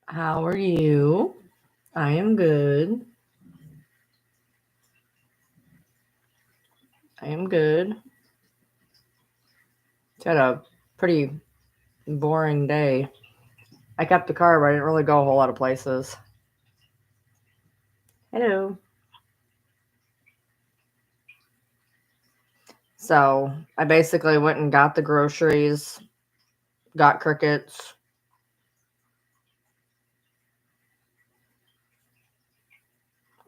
How are you? I am good. I am good. It's had a pretty boring day. I kept the car, but I didn't really go a whole lot of places. Hello. So I basically went and got the groceries, got crickets,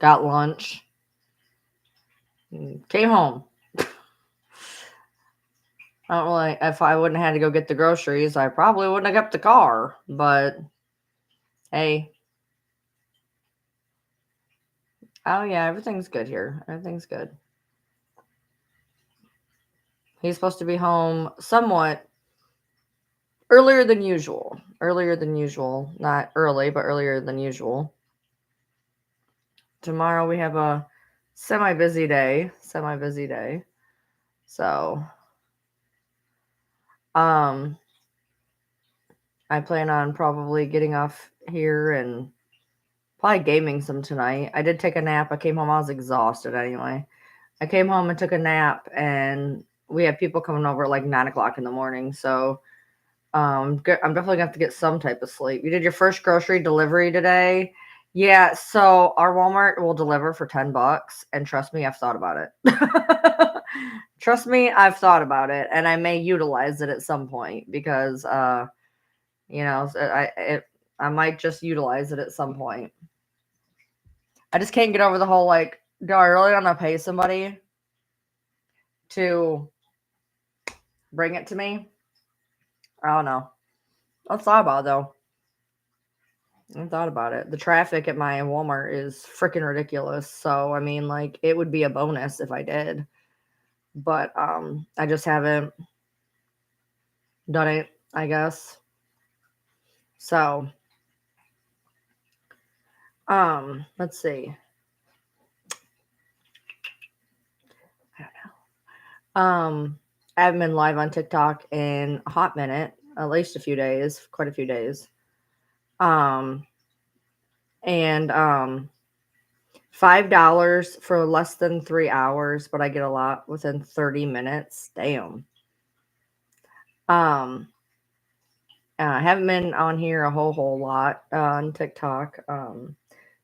got lunch, and came home. I don't really, if I wouldn't have had to go get the groceries, I probably wouldn't have kept the car. But hey, oh yeah, everything's good here. Everything's good. He's supposed to be home somewhat earlier than usual. Earlier than usual. Not early, but earlier than usual. Tomorrow we have a semi busy day. Semi busy day. So, um, I plan on probably getting off here and probably gaming some tonight. I did take a nap. I came home. I was exhausted anyway. I came home and took a nap, and we have people coming over at like 9 o'clock in the morning. So, I'm definitely gonna have to get some type of sleep. You did your first grocery delivery today. Yeah, so our Walmart will deliver for $10, and trust me, I've thought about it. Trust me, I've thought about it, and I may utilize it at some point because, I might just utilize it at some point. I just can't get over the whole like, do I really want to pay somebody to bring it to me? I don't know. I've thought about it though. I thought about it. The traffic at my Walmart is freaking ridiculous. So, I mean, like, it would be a bonus if I did. But I just haven't done it, I guess. So, let's see. I don't know. I haven't been live on TikTok in a hot minute, at least a few days, quite a few days. Um, and $5 for less than 3 hours, but I get a lot within 30 minutes. Damn. Um, I haven't been on here a whole lot on TikTok,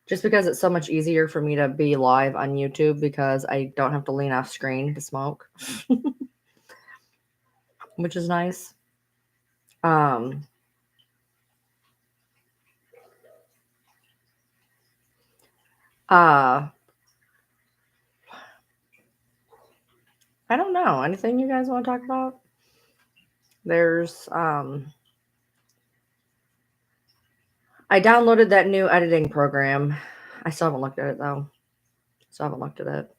just because it's so much easier for me to be live on YouTube because I don't have to lean off screen to smoke, which is nice. Um, uh, I don't know. Anything you guys want to talk about? There's I downloaded that new editing program. I still haven't looked at it though. Still haven't looked at it.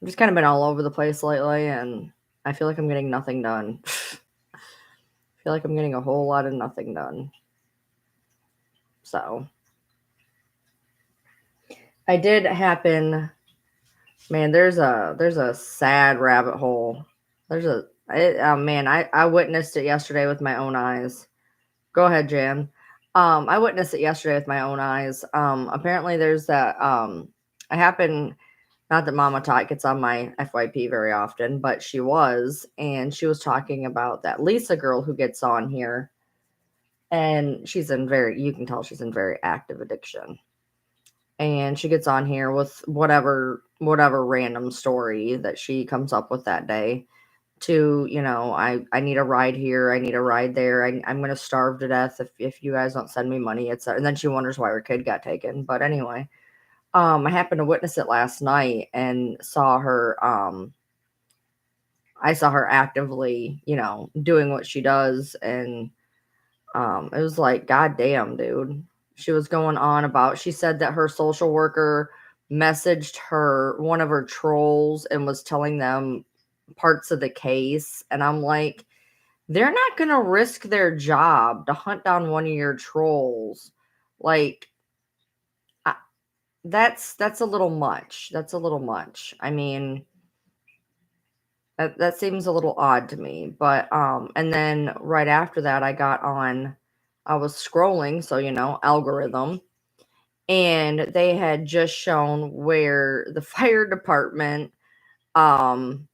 I've just kind of been all over the place lately, and I feel like I'm getting nothing done. I feel like I'm getting a whole lot of nothing done. So I did happen, man. There's a sad rabbit hole. Oh man, I witnessed it yesterday with my own eyes. Go ahead, Jan. I witnessed it yesterday with my own eyes. Apparently there's that. I happen Not that Mama Tot gets on my FYP very often, but she was, and she was talking about that Lisa girl who gets on here, and you can tell she's in very active addiction. And she gets on here with whatever random story that she comes up with that day to, I need a ride here, I need a ride there, I'm gonna starve to death if you guys don't send me money, and then she wonders why her kid got taken. But anyway, I happened to witness it last night and I saw her actively, doing what she does. And it was like, God damn, dude. She was going on about, she said that her social worker messaged her, one of her trolls, and was telling them parts of the case. And I'm like, they're not going to risk their job to hunt down one of your trolls. Like, I, that's a little much. That's a little much. I mean, that seems a little odd to me. But and then right after that, I got on. I was scrolling, so algorithm, and they had just shown where the fire department um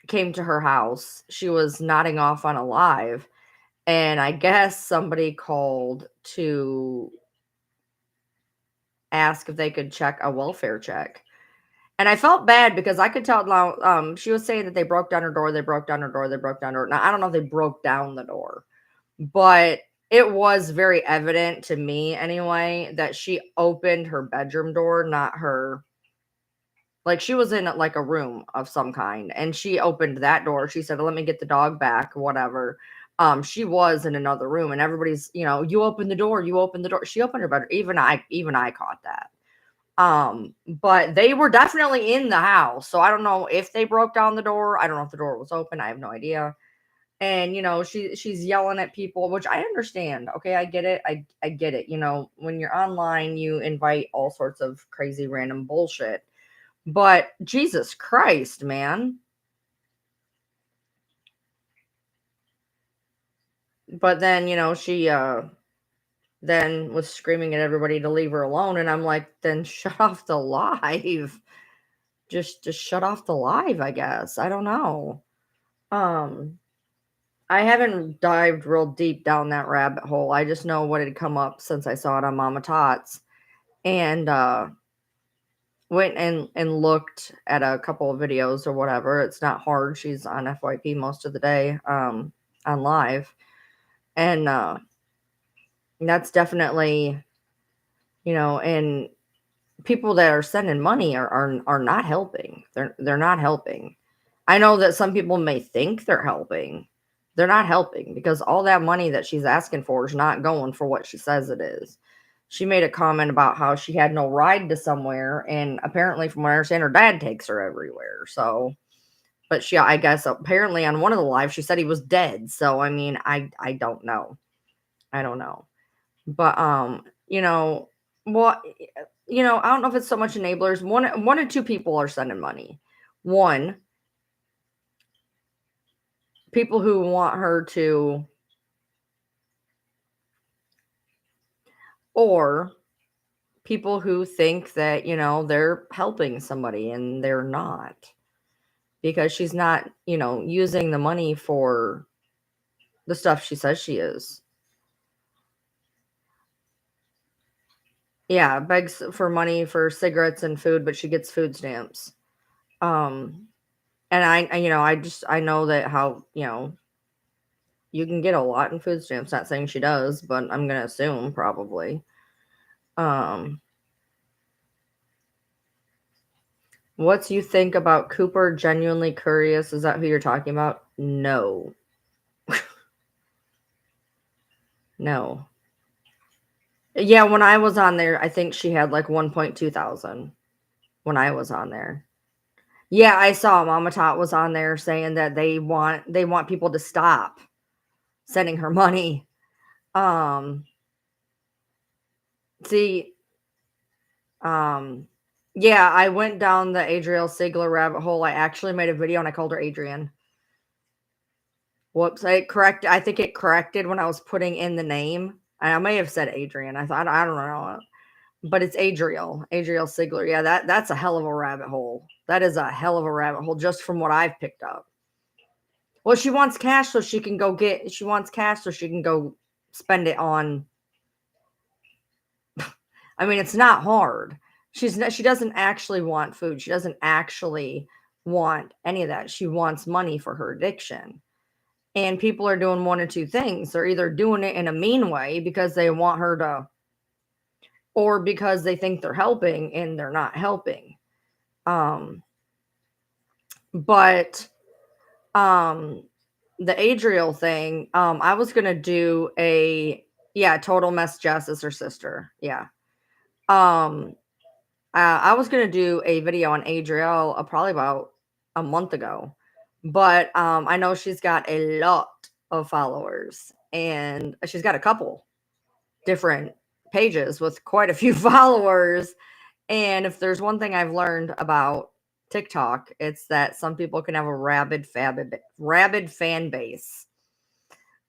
came to her house. She was nodding off on a live, and I guess somebody called to ask if they could check a welfare check. And I felt bad because I could tell now, she was saying that they broke down her door, they broke down her door, they broke down her. Now I don't know if they broke down the door, but it was very evident to me anyway that she opened her bedroom door, not her, like she was in like a room of some kind, and she opened that door. She said, "Let me get the dog back," whatever. She was in another room, and everybody's, you open the door, you open the door. She opened her bedroom. Even I caught that. But they were definitely in the house. So I don't know if they broke down the door. I don't know if the door was open. I have no idea. And she's yelling at people, which I understand. Okay, I get it. I get it. When you're online, you invite all sorts of crazy random bullshit. But Jesus Christ, man. But then, she then was screaming at everybody to leave her alone, and I'm like, then shut off the live. Just shut off the live, I guess. I don't know. Um I haven't dived real deep down that rabbit hole. I just know what had come up since I saw it on Mama Tots, and went and looked at a couple of videos or whatever. It's not hard. She's on FYP most of the day, on live. And that's definitely, and people that are sending money are not helping. They're not helping. I know that some people may think they're helping. They're not helping because all that money that she's asking for is not going for what she says it is. She made a comment about how she had no ride to somewhere, and apparently, from what I understand, her dad takes her everywhere. So, but I guess apparently on one of the lives, she said he was dead. So, I mean, I don't know. I don't know. But what I don't know if it's so much enablers. One or two people are sending money. One, people who want her to, or people who think that, they're helping somebody and they're not, because she's not, using the money for the stuff she says she is. Yeah, begs for money for cigarettes and food, but she gets food stamps. Um, and I know that how, you can get a lot in food stamps. Not saying she does, but I'm gonna assume probably. Um, what you think about Cooper? Genuinely curious. Is that who you're talking about? No, no. Yeah, when I was on there, I think she had like 1.2 thousand when I was on there. Yeah, I saw Mama Tot was on there saying that they want people to stop sending her money. Um, see, um, yeah, I went down the Adriel Sigler rabbit hole. I actually made a video and I called her Adrian. Whoops, I think it corrected when I was putting in the name. I may have said Adrian. I don't know. But it's Adriel Sigler. Yeah, that's a hell of a rabbit hole. That is a hell of a rabbit hole just from what I've picked up. Well, she wants cash so she can go spend it on. I mean, it's not hard. She doesn't actually want food. She doesn't actually want any of that. She wants money for her addiction. And people are doing one or two things. They're either doing it in a mean way because they want her to, or because they think they're helping and they're not helping. Um, but the Adriel thing, I was gonna do total mess. Jess is her sister. Yeah. Um, I was gonna do a video on Adriel probably about a month ago, but I know she's got a lot of followers, and she's got a couple different pages with quite a few followers. And if there's one thing I've learned about TikTok, it's that some people can have a rabid fan base.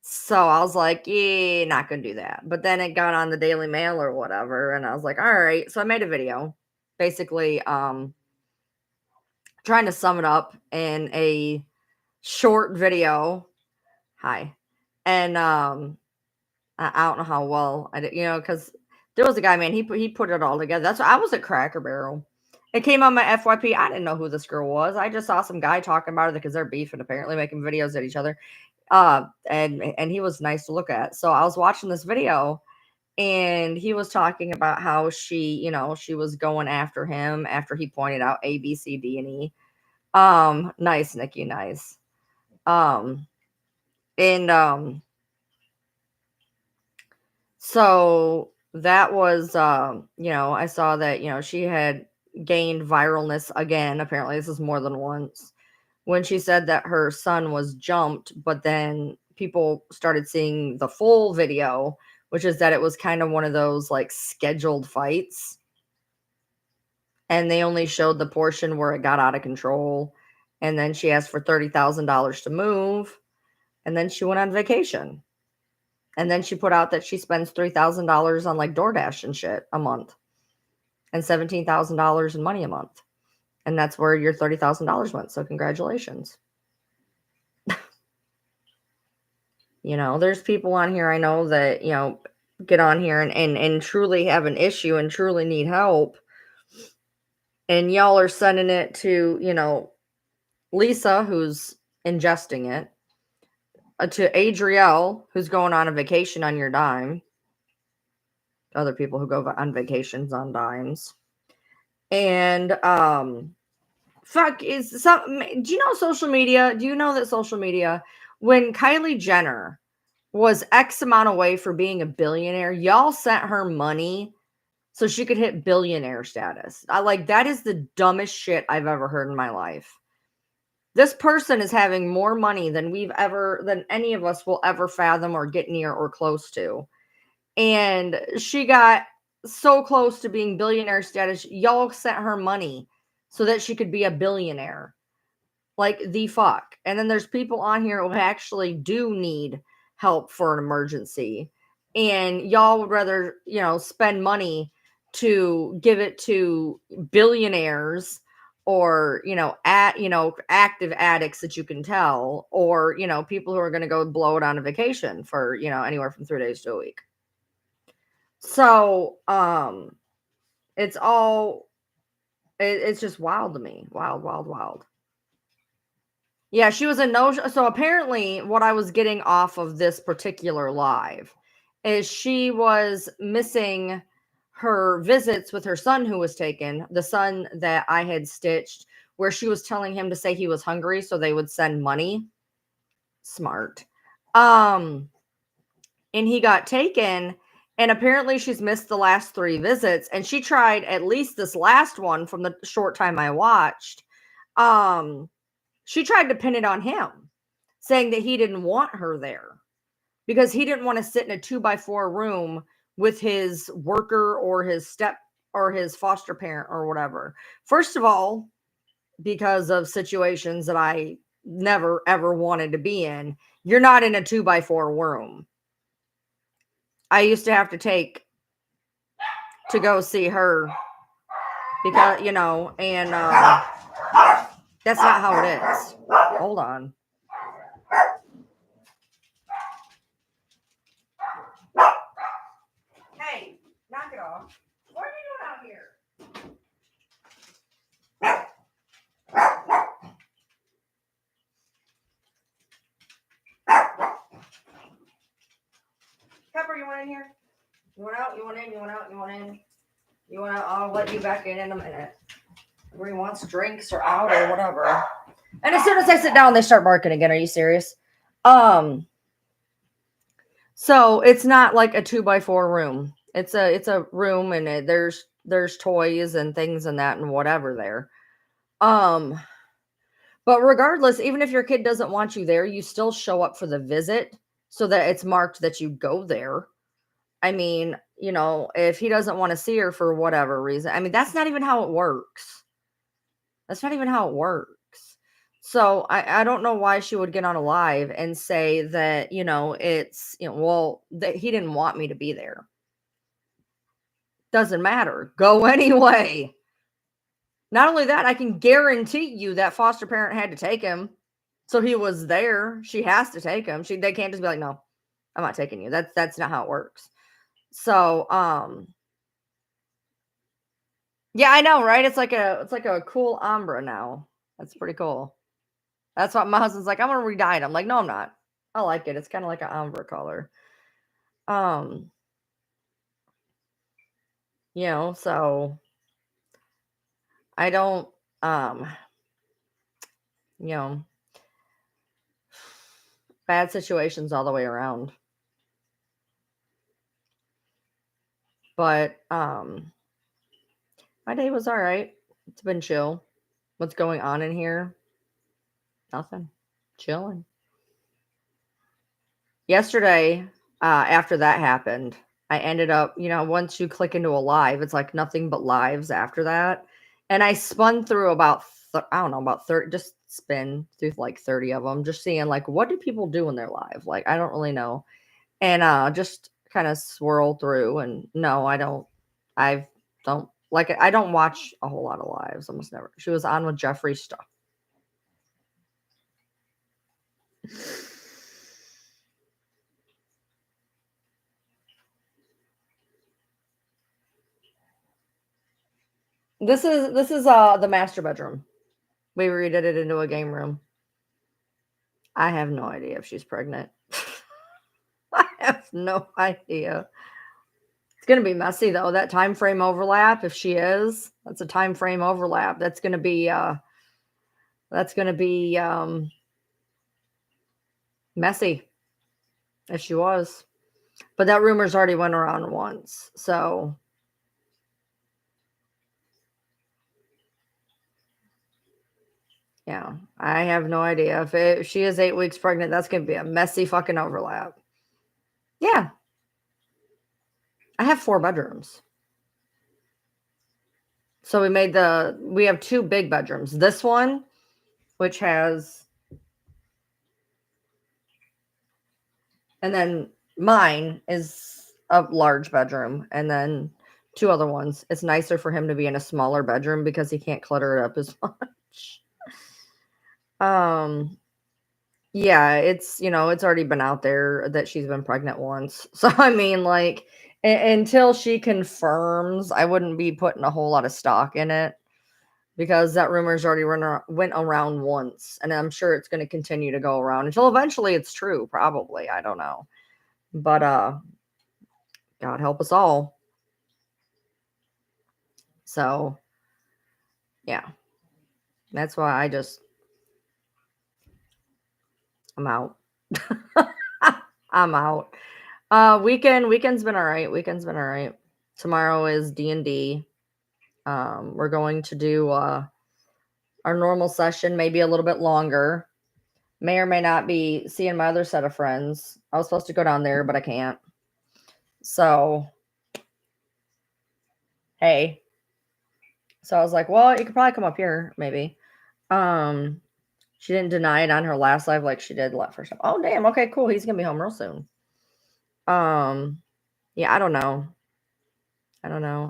So I was like, yeah, not gonna do that. But then it got on the Daily Mail or whatever, and I was like, all right. So I made a video, basically, trying to sum it up in a short video. Hi, and I don't know how well I did, because there was a guy, man. He put it all together. That's I was at Cracker Barrel. It came on my FYP. I didn't know who this girl was. I just saw some guy talking about it because they're beefing, apparently making videos at each other. And he was nice to look at. So I was watching this video, and he was talking about how she was going after him after he pointed out A, B, C, D, and E. Nice, Nikki, nice. Um, and So that was, I saw that, she had gained viralness again. Apparently, this is more than once when she said that her son was jumped, but then people started seeing the full video, which is that it was kind of one of those like scheduled fights. And they only showed the portion where it got out of control. And then she asked for $30,000 to move. And then she went on vacation. And then she put out that she spends $3,000 on like DoorDash and shit a month and $17,000 in money a month. And that's where your $30,000 went. So congratulations. There's people on here I know that, get on here and truly have an issue and truly need help. And y'all are sending it to, Lisa, who's ingesting it, to Adrielle, who's going on a vacation on your dime. Other people who go on vacations on dimes. And do you know social media? Do you know that social media, when Kylie Jenner was X amount away for being a billionaire, y'all sent her money so she could hit billionaire status. That is the dumbest shit I've ever heard in my life. This person is having more money than any of us will ever fathom or get near or close to. And she got so close to being billionaire status. Y'all sent her money so that she could be a billionaire. Like the fuck. And then there's people on here who actually do need help for an emergency. And y'all would rather, spend money to give it to billionaires or, active addicts that you can tell, or, people who are going to go blow it on a vacation for, anywhere from 3 days to a week. So, it's just wild to me. Wild, wild, wild. Yeah, she was so apparently what I was getting off of this particular live is she was missing her visits with her son who was taken, the son that I had stitched, where she was telling him to say he was hungry so they would send money. Smart. And he got taken. And apparently she's missed the last 3 visits, and she tried at least this last one from the short time I watched. She tried to pin it on him, saying that he didn't want her there because he didn't want to sit in a 2x4 room with his worker or his foster parent or whatever. First of all, because of situations that I never ever wanted to be in, you're not in a 2x4 room. I used to have to take to go see her because, and that's not how it is. Hold on. Hey, knock it off. What are you doing out here? Pepper, you want in here? You want out? You want in? You want out? You want in? You want out? I'll let you back in a minute. Everybody wants drinks or out or whatever. And as soon as I sit down, they start barking again. Are you serious? So it's not like a 2x4 room. It's a room, and there's toys and things and that and whatever there. But regardless, even if your kid doesn't want you there, you still show up for the visit so that it's marked that you go there. I mean, if he doesn't want to see her for whatever reason, I mean, that's not even how it works. That's not even how it works. So I don't know why she would get on a live and say that, it's, well, that he didn't want me to be there. Doesn't matter. Go anyway. Not only that, I can guarantee you that foster parent had to take him. So he was there. She has to take him. They can't just be like, no, I'm not taking you. That's not how it works. So, yeah, I know, right? It's like a cool ombre now. That's pretty cool. That's what my husband's like. I'm gonna re-dye it. I'm like, no, I'm not. I like it. It's kind of like an ombre color. Um, so I don't you know, bad situations all the way around. But my day was all right. It's been chill. What's going on in here? Nothing. Chilling. Yesterday, after that happened, I ended up, once you click into a live, it's like nothing but lives after that. And I spun through about, I don't know, about 30, just spin through like 30 of them, just seeing like, what do people do in their live? Like, I don't really know. And just kind of swirl through. And no, I don't like it. I don't watch a whole lot of lives, almost never. She was on with Jeffree stuff. This is the master bedroom. We redid it into a game room. I have no idea if she's pregnant. I have no idea. It's gonna be messy though. That time frame overlap, if she is, that's a time frame overlap. That's gonna be messy if she was. But that rumor's already went around once. So yeah, I have no idea. If she is 8 weeks pregnant, that's gonna be a messy fucking overlap. Yeah. I have 4 bedrooms. So we have 2 big bedrooms. This one, which has, and then mine is a large bedroom, and then 2 other ones. It's nicer for him to be in a smaller bedroom because he can't clutter it up as much. Yeah, it's already been out there that she's been pregnant once. So I mean, like, until she confirms, I wouldn't be putting a whole lot of stock in it because that rumor's already went around once, and I'm sure it's going to continue to go around until eventually it's true. Probably, I don't know, but God help us all. So yeah, that's why I'm out. I'm out. Weekend's been all right. Weekend's been all right. Tomorrow is D&D. We're going to do our normal session, maybe a little bit longer. May or may not be seeing my other set of friends. I was supposed to go down there, but I can't. So, hey. So I was like, well, you could probably come up here, maybe. She didn't deny it on her last live like she did first time. Oh, damn. Okay, cool. He's gonna be home real soon. Yeah, I don't know.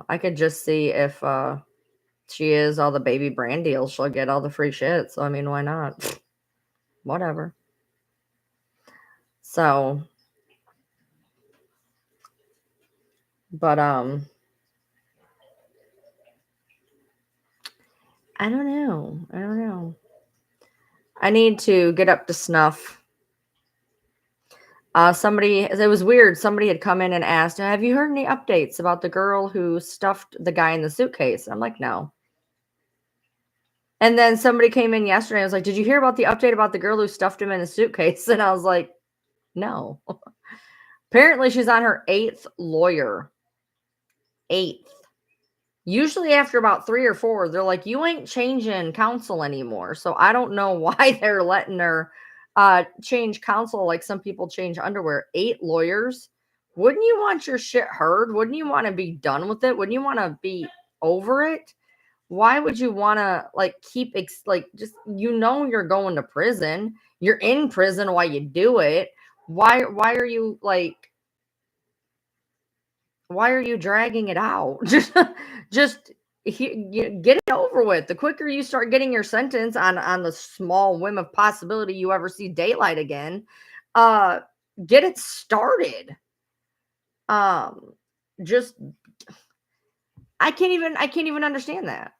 I could just see if she is all the baby brand deals, she'll get all the free shit. So I mean, why not? Whatever. So, but I don't know. I need to get up to snuff. It was weird. Somebody had come in and asked, have you heard any updates about the girl who stuffed the guy in the suitcase? I'm like, no. And then somebody came in yesterday and was like, did you hear about the update about the girl who stuffed him in a suitcase? And I was like, no. Apparently she's on her 8th lawyer. 8th. Usually after about 3 or 4, they're like, you ain't changing counsel anymore. So I don't know why they're letting her change counsel like some people change underwear. 8 lawyers. Wouldn't you want your shit heard? Wouldn't you want to be done with it? Wouldn't you want to be over it? why would you want to like keep just you're going to prison. You're in prison while you do it. Why are you like why are you dragging it out? Just get it over with. The quicker you start getting your sentence on the small whim of possibility you ever see daylight again, get it started. Just I can't even understand that.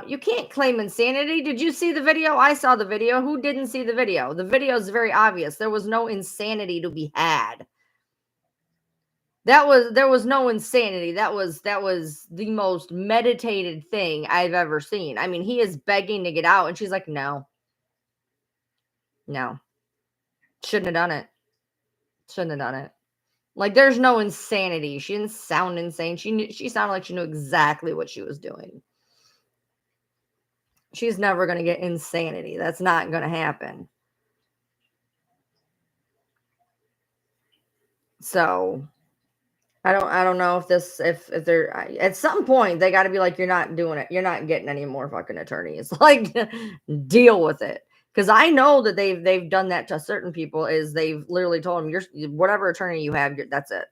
You can't claim insanity. Did you see the video? I saw the video. Who didn't see the video? The video is very obvious. There was no insanity to be had. There was no insanity. That was the most meditated thing I've ever seen. I mean, he is begging to get out, and she's like, no. Shouldn't have done it. Like, there's no insanity. She didn't sound insane. She sounded like she knew exactly what she was doing. She's never going to get insanity. That's not going to happen. So I don't know if they're at some point they got to be like, you're not doing it. You're not getting any more fucking attorneys. Like, deal with it. Because I know that they've done that to certain people. Is they've literally told them, whatever attorney you have, that's it.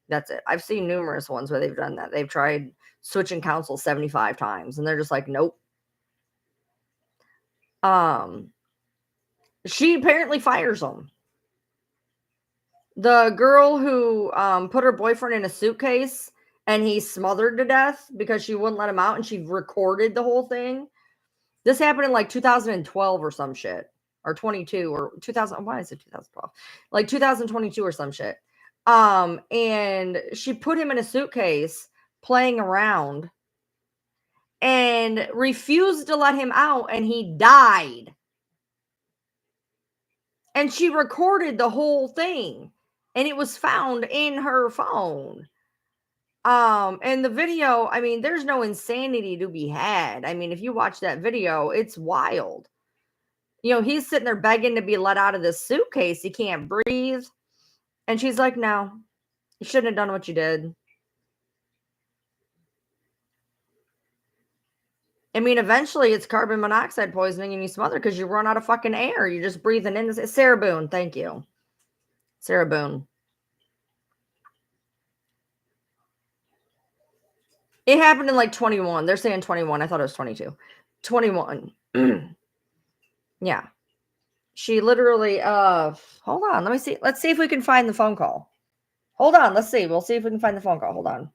That's it. I've seen numerous ones where they've done that. They've tried switching counsel 75 times, and they're just like, nope. She apparently fires them. The girl who put her boyfriend in a suitcase and he smothered to death because she wouldn't let him out, and she recorded the whole thing. This happened in like 2012 or some shit, or 22 or 2000. Why is it 2012? Like 2022 or some shit. And she put him in a suitcase playing around and refused to let him out, and he died. And she recorded the whole thing, and it was found in her phone. And the video, I mean, there's no insanity to be had. I mean, if you watch that video, it's wild. You know, he's sitting there begging to be let out of this suitcase. He can't breathe. And she's like, no, you shouldn't have done what you did. I mean, eventually it's carbon monoxide poisoning and you smother because you run out of fucking air. You're just breathing in this. Sarah Boone, thank you. Sarah Boone. It happened in like 21. They're saying 21. I thought it was 22. 21. Yeah. She literally, hold on. Let me see. Let's see if we can find the phone call. Hold on. Let's see. We'll see if we can find the phone call. Hold on.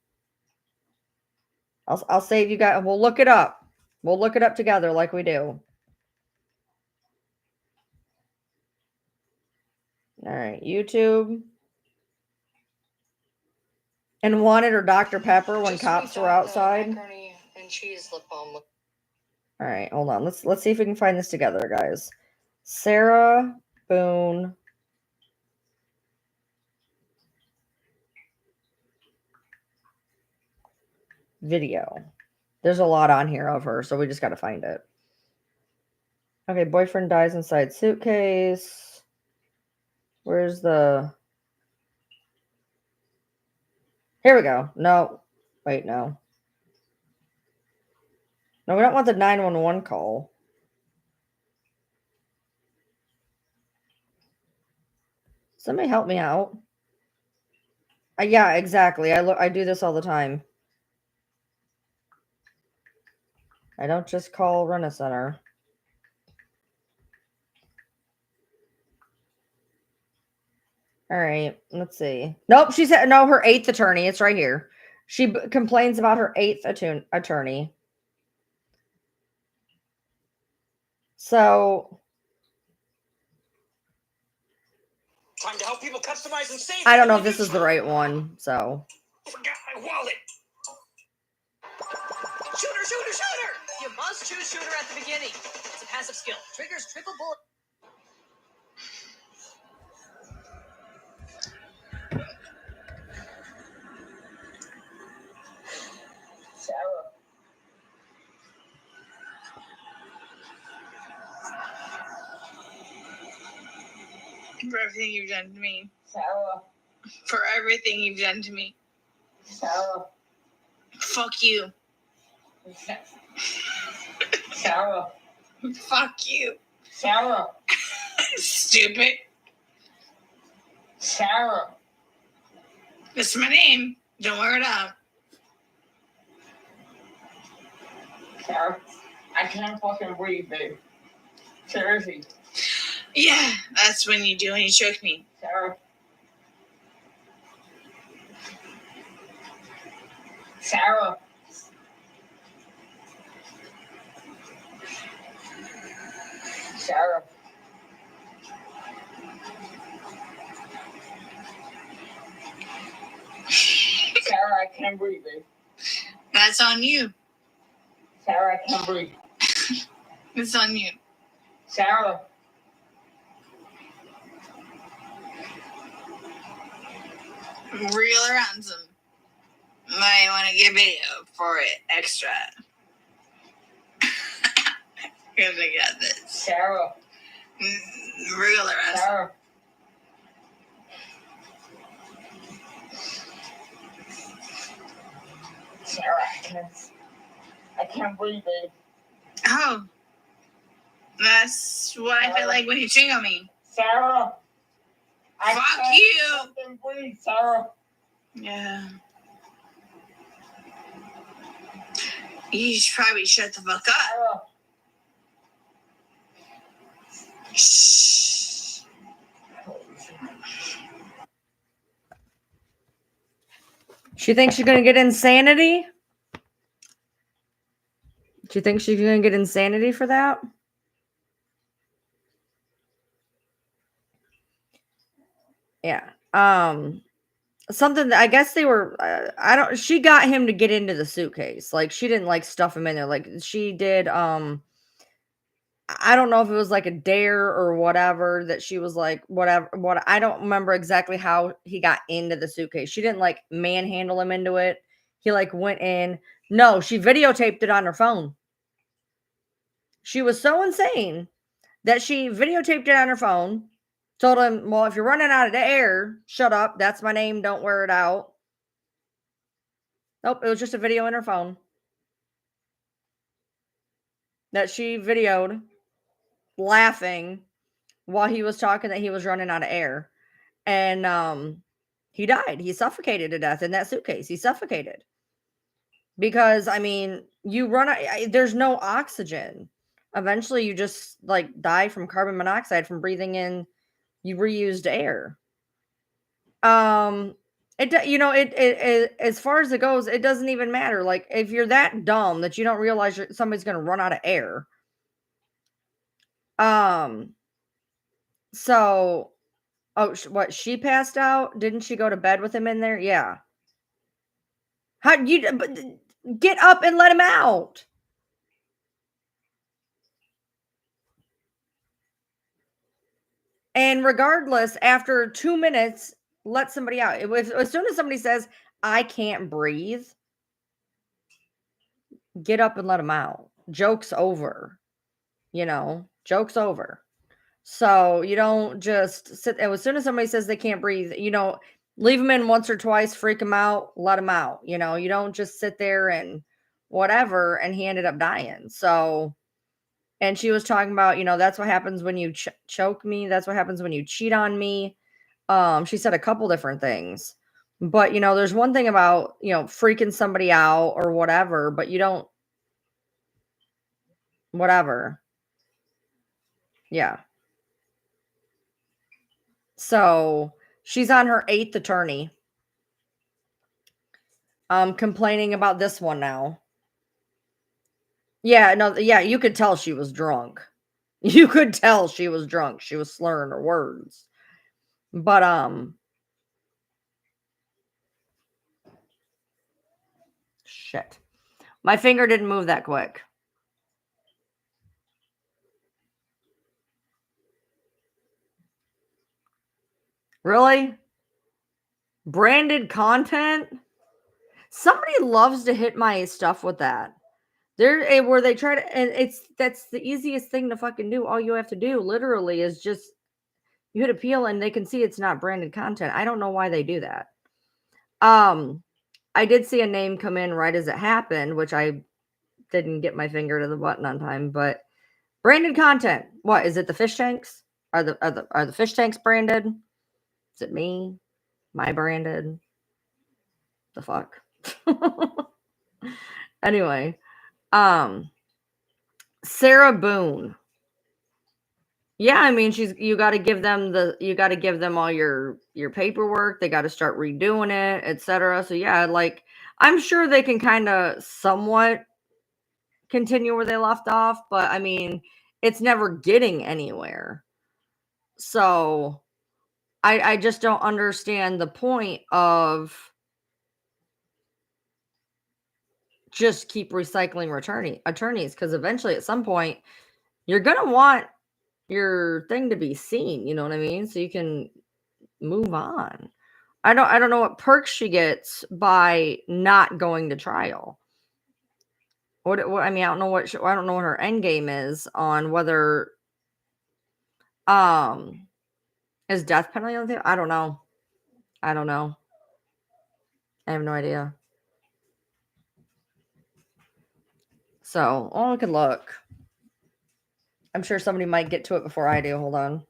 I'll save you guys. We'll look it up. We'll look it up together like we do. All right. YouTube. And wanted her Dr. Pepper when cops were outside. Macaroni and cheese lip balm. All right. Hold on. Let's see if we can find this together, guys. Sarah Boone. Video. There's a lot on here of her, so we just got to find it. Okay, boyfriend dies inside suitcase. Where's the... Here we go. No. Wait, no. No, we don't want the 911 call. Somebody help me out. Yeah, exactly. I do this all the time. I don't just call Rent-A-Center. All right, let's see. Nope, she said no. Her 8th attorney. It's right here. She complains about her 8th attorney. So time to help people customize and save. I don't know if this is the right one. So forgot my wallet. Shooter! You must choose shooter at the beginning. It's a passive skill. Triggers triple bullet. Sarah. For everything you've done to me. Sarah. For everything you've done to me. Sarah. Fuck you. Sarah. Fuck you. Sarah. Stupid. Sarah. That's my name. Don't wear it out. Sarah, I can't fucking breathe, babe. Seriously. Yeah, that's when you do when you choke me. Sarah. Sarah. Sarah. Sarah, I can't breathe, babe. That's on you. Sarah, I can't breathe. It's on you. Sarah. Real or handsome. Might want to get video for it extra. Because I got this. Sarah. Real or handsome. Sarah. Sarah, I can't breathe, babe. Oh. That's what Sarah. I feel like when you ching on me. Sarah. Fuck you. Fucking breathe, Sarah. Yeah. You should probably shut the fuck up. Sarah. Shh. She thinks she's going to get insanity? Do you think she's going to get insanity for that? Yeah. Something that I guess they were, she got him to get into the suitcase. Like, she didn't, like, stuff him in there. Like, she did, I don't know if it was like a dare or whatever that she was like, whatever, I don't remember exactly how he got into the suitcase. She didn't like manhandle him into it. He like went in. No, she videotaped it on her phone. She was so insane that she videotaped it on her phone, told him, well, if you're running out of air, shut up. That's my name. Don't wear it out. Nope, it was just a video in her phone that she videoed laughing while he was talking that he was running out of air. And he died. He suffocated to death in that suitcase. He suffocated. Because, I mean, you run there's no oxygen. Eventually you just like die from carbon monoxide from breathing in you reused air. It as far as it goes, it doesn't even matter. Like, if you're that dumb that you don't realize somebody's going to run out of air. So, what, she passed out? Didn't she go to bed with him in there? Yeah. How you get up and let him out? And regardless, after 2 minutes, let somebody out. As soon as somebody says, I can't breathe, get up and let them out. Joke's over. Joke's over. So you don't just sit. As soon as somebody says they can't breathe, leave them in once or twice, freak them out, let them out. You don't just sit there and whatever. And he ended up dying. So, and she was talking about, that's what happens when you choke me. That's what happens when you cheat on me. She said a couple different things, but there's one thing about, freaking somebody out or whatever, but you don't, whatever. Yeah. So she's on her 8th attorney. Complaining about this one now. Yeah, no, yeah, you could tell she was drunk. You could tell she was drunk. She was slurring her words. But shit. My finger didn't move that quick. Really? Branded content? Somebody loves to hit my stuff with that. Where they try to, and that's the easiest thing to fucking do. All you have to do literally is just you hit appeal and they can see it's not branded content. I don't know why they do that. I did see a name come in right as it happened, which I didn't get my finger to the button on time. But branded content. What is it? The fish tanks? Are the fish tanks branded? Is it me? My branded? The fuck? Anyway, Sarah Boone. Yeah, I mean, you got to give them all your paperwork. They got to start redoing it, etc. So yeah, like I'm sure they can kind of somewhat continue where they left off, but I mean, it's never getting anywhere. So I just don't understand the point of just keep recycling attorneys, because eventually at some point you're gonna want your thing to be seen, you know what I mean? So you can move on. I don't know what perks she gets by not going to trial. What I mean, I don't know what her end game is on whether is death penalty on the table? I don't know. I have no idea. So, we can look. I'm sure somebody might get to it before I do. Hold on.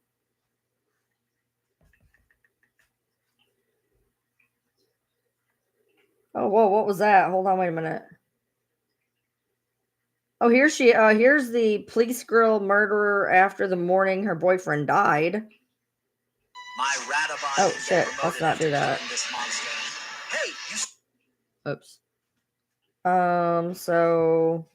Oh, whoa, what was that? Hold on, wait a minute. Oh, here's the police girl murderer after the morning her boyfriend died. Oh shit, let's not do that. Oops. So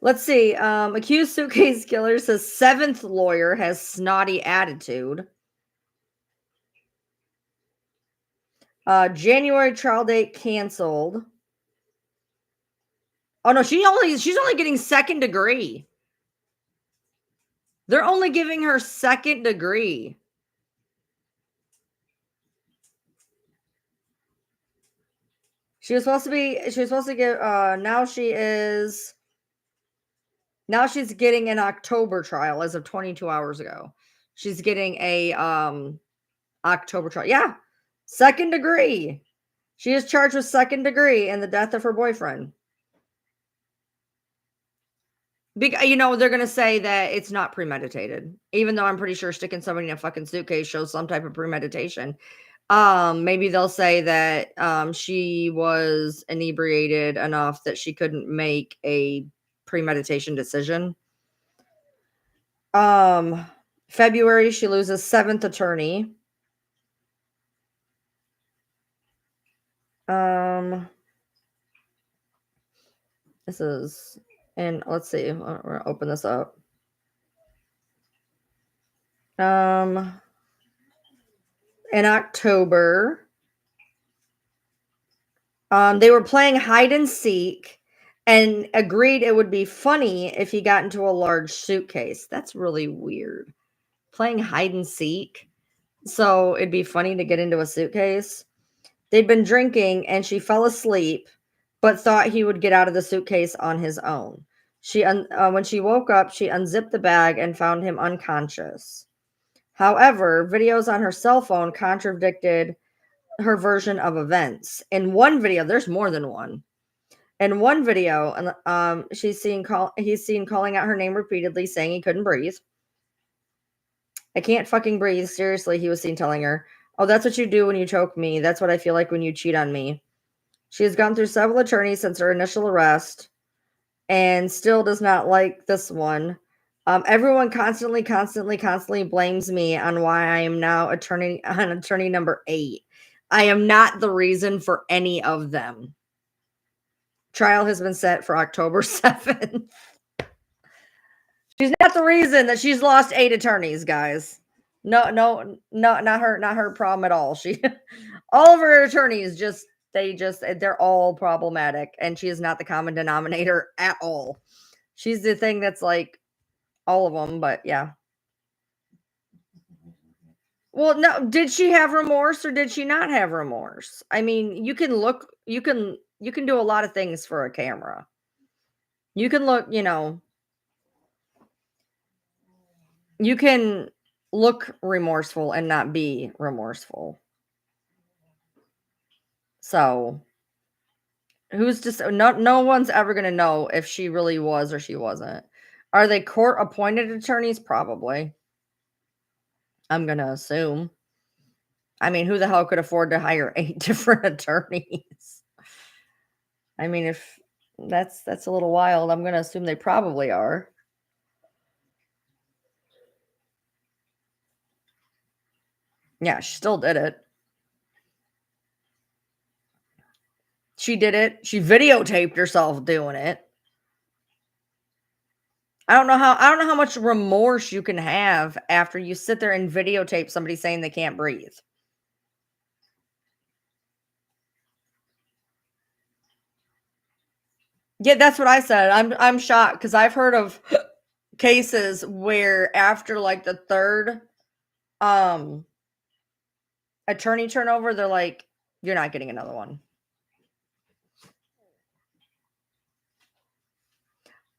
let's see. Accused suitcase killer says 7th lawyer has snotty attitude. January trial date canceled. Oh no, she's only getting 2nd degree. They're only giving her 2nd degree. She was supposed to get now she's getting an October trial as of 22 hours ago. She's getting a October trial. Yeah. 2nd degree. She is charged with 2nd degree in the death of her boyfriend. You know, they're going to say that it's not premeditated, even though I'm pretty sure sticking somebody in a fucking suitcase shows some type of premeditation. Maybe they'll say that she was inebriated enough that she couldn't make a premeditation decision. February, she loses 7th attorney. This is, and let's see, we're gonna open this up. In October, they were playing hide and seek and agreed it would be funny if he got into a large suitcase. That's really weird. Playing hide and seek, so it'd be funny to get into a suitcase. They'd been drinking and she fell asleep, but thought he would get out of the suitcase on his own. When she woke up, she unzipped the bag and found him unconscious. However, videos on her cell phone contradicted her version of events. In one video, there's more than one. In one video, he's seen calling out her name repeatedly, saying he couldn't breathe. I can't fucking breathe. Seriously, he was seen telling her. Oh, that's what you do when you choke me. That's what I feel like when you cheat on me. She has gone through several attorneys since her initial arrest and still does not like this one. Everyone constantly blames me on why I am now attorney number 8. I am not the reason for any of them. Trial has been set for October 7th. She's not the reason that she's lost 8 attorneys, guys. No, not her problem at all. All of her attorneys they're all problematic, and she is not the common denominator at all. She's the thing that's like all of them, but yeah. Well, no, did she have remorse or did she not have remorse? I mean, you can look you can do a lot of things for a camera. You can look, you can look remorseful and not be remorseful. So who's just no one's ever going to know if she really was or she wasn't. Are they court appointed attorneys? Probably. I'm going to assume. I mean, who the hell could afford to hire 8 different attorneys? I mean, if that's a little wild, I'm going to assume they probably are. Yeah, she still did it. She did it. She videotaped herself doing it. I don't know how much remorse you can have after you sit there and videotape somebody saying they can't breathe. Yeah, that's what I said. I'm shocked because I've heard of cases where after like the third attorney turnover, they're like, you're not getting another one.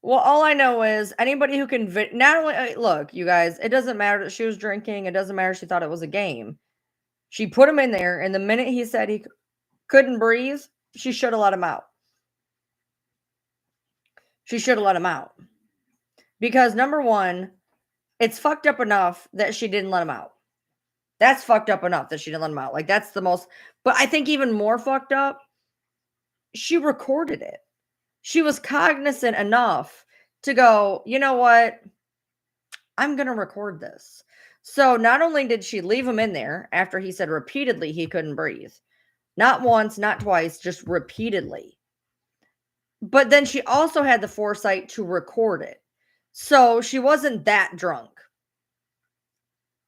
Well, all I know is anybody who can not only look, you guys, it doesn't matter that she was drinking. It doesn't matter she thought it was a game. She put him in there, and the minute he said he couldn't breathe, she should have let him out. She should have let him out. Because number one, it's fucked up enough that she didn't let him out. That's fucked up enough that she didn't let him out. Like, that's the most, but I think even more fucked up, she recorded it. She was cognizant enough to go, you know what? I'm going to record this. So not only did she leave him in there after he said repeatedly he couldn't breathe, not once, not twice, just repeatedly. But then she also had the foresight to record it. So she wasn't that drunk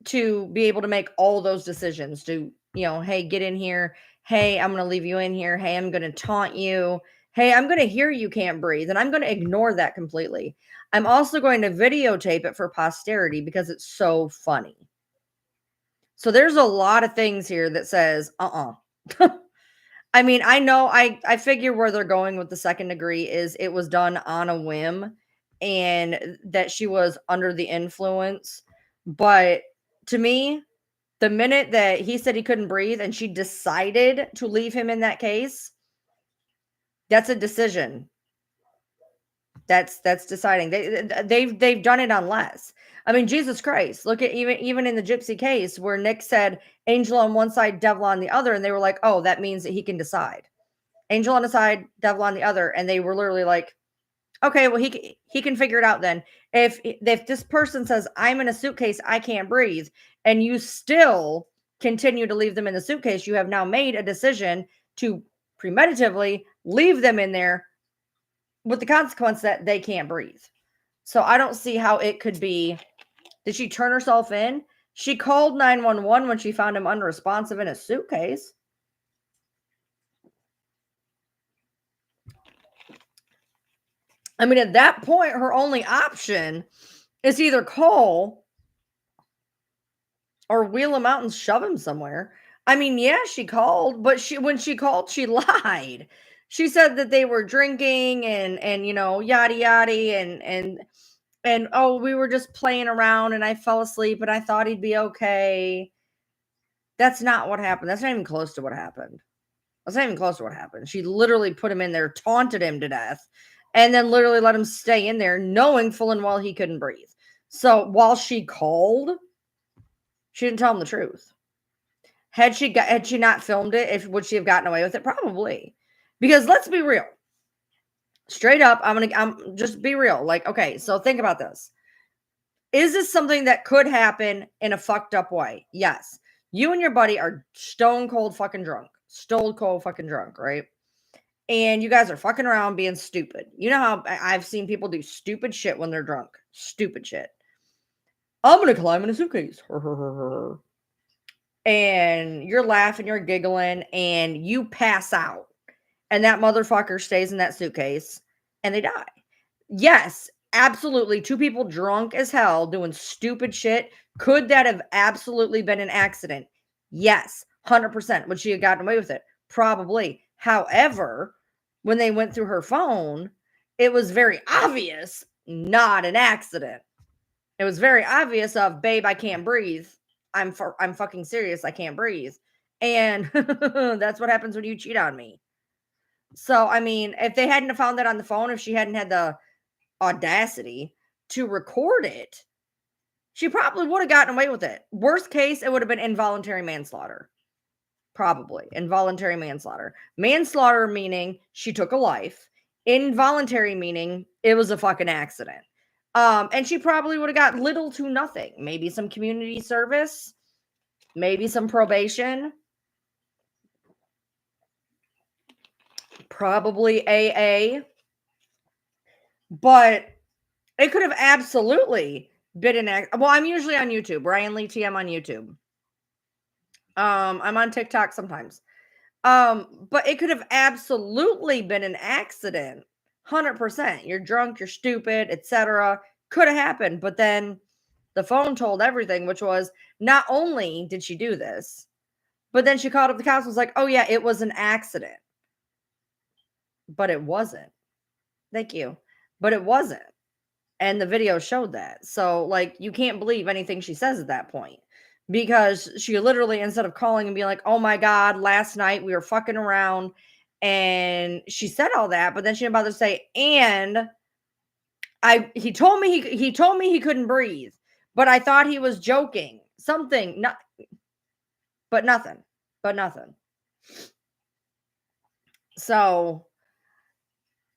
to be able to make all those decisions to, hey, get in here. Hey, I'm going to leave you in here. Hey, I'm going to taunt you. Hey, I'm going to hear you can't breathe. And I'm going to ignore that completely. I'm also going to videotape it for posterity because it's so funny. So there's a lot of things here that says, I mean, I know, I figure where they're going with the second degree is it was done on a whim and that she was under the influence. But to me, the minute that he said he couldn't breathe and she decided to leave him in that case, that's a decision. That's deciding. They've done it on less. I mean, Jesus Christ, look at even in the Gypsy case where Nick said angel on one side, devil on the other, and they were like, oh, that means that he can decide. Angel on the side, devil on the other, and they were literally like, okay, well he can figure it out then. If this person says I'm in a suitcase, I can't breathe, and you still continue to leave them in the suitcase, you have now made a decision to premeditatively leave them in there with the consequence that they can't breathe. So I don't see how it could be. Did she turn herself in? She called 911 when she found him unresponsive in a suitcase. I mean, at that point, her only option is either call or wheel him out and shove him somewhere. I mean, yeah, she called, but when she called, she lied. She said that they were drinking and yada yada and oh, we were just playing around and I fell asleep and I thought he'd be okay. That's not what happened. That's not even close to what happened. That's not even close to what happened. She literally put him in there, taunted him to death, and then literally let him stay in there, knowing full and well he couldn't breathe. So while she called, she didn't tell him the truth. Had she not filmed it, would she have gotten away with it? Probably. Because let's be real. Straight up, I'm just be real. Like, okay, so think about this. Is this something that could happen in a fucked up way? Yes. You and your buddy are stone cold fucking drunk. Stone cold fucking drunk, right? And you guys are fucking around being stupid. You know how I've seen people do stupid shit when they're drunk. Stupid shit. I'm going to climb in a suitcase. And you're laughing, you're giggling, and you pass out. And that motherfucker stays in that suitcase and they die. Yes, absolutely. 2 people drunk as hell doing stupid shit. Could that have absolutely been an accident? Yes, 100%. Would she have gotten away with it? Probably. However, when they went through her phone, it was very obvious, not an accident. It was very obvious of, babe, I can't breathe. I'm fucking serious. I can't breathe. And that's what happens when you cheat on me. So, I mean, if they hadn't found that on the phone, if she hadn't had the audacity to record it, she probably would have gotten away with it. Worst case, it would have been involuntary manslaughter. Probably involuntary manslaughter. Manslaughter meaning she took a life. Involuntary meaning it was a fucking accident. And she probably would have got little to nothing. Maybe some community service, maybe some probation, probably AA. But it could have absolutely been an well, I'm usually on YouTube. Ryan Lee TM on YouTube. I'm on TikTok sometimes. But it could have absolutely been an accident. 100%. You're drunk, you're stupid, etc. Could have happened, but then the phone told everything, which was not only did she do this, but then she called up the cops and was like, "Oh yeah, it was an accident." But it wasn't. Thank you. But it wasn't. And the video showed that. So, like, you can't believe anything she says at that point. Because she literally, instead of calling and being like, "Oh my God, last night we were fucking around," and she said all that, but then she didn't bother to say, and he told me he couldn't breathe, but I thought he was joking. Something, not, but nothing. But nothing. So,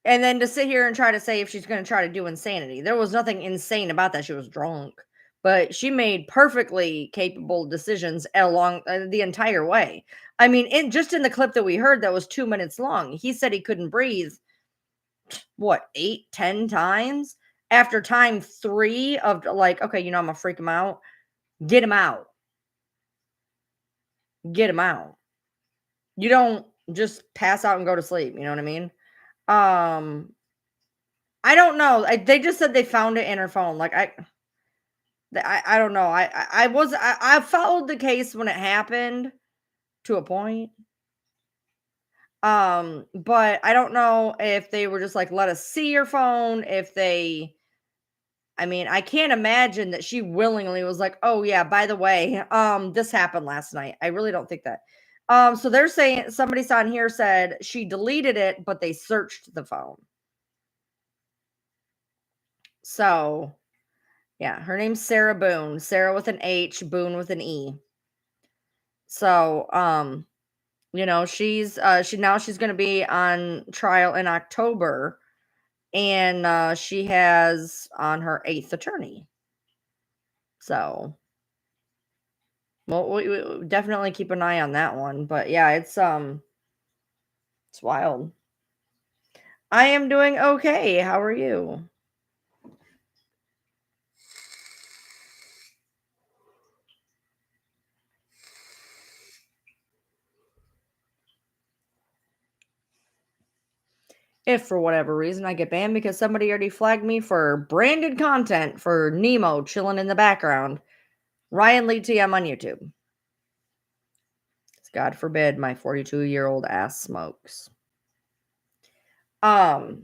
and then to sit here and try to say if she's going to try to do insanity. There was nothing insane about that. She was drunk, but she made perfectly capable decisions along the entire way. I mean, just in the clip that we heard that was 2 minutes long, he said he couldn't breathe, what, 8, 10 times? After time 3 of like, okay, I'm going to freak him out. Get him out. Get him out. You don't just pass out and go to sleep. You know what I mean? I don't know. They just said they found it in her phone. Like I don't know. I followed the case when it happened to a point. But I don't know if they were just like, let us see your phone. I mean, I can't imagine that she willingly was like, oh yeah, by the way, this happened last night. I really don't think that. So they're saying somebody on here said she deleted it, but they searched the phone. So yeah, her name's Sarah Boone. Sarah with an H, Boone with an E. So, she's going to be on trial in October, and she has on her 8th attorney. So, well, we definitely keep an eye on that one. But yeah, it's wild. I am doing okay. How are you? If for whatever reason I get banned because somebody already flagged me for branded content for Nemo chilling in the background, Ryan Lee TM on YouTube. God forbid my 42-year-old ass smokes. So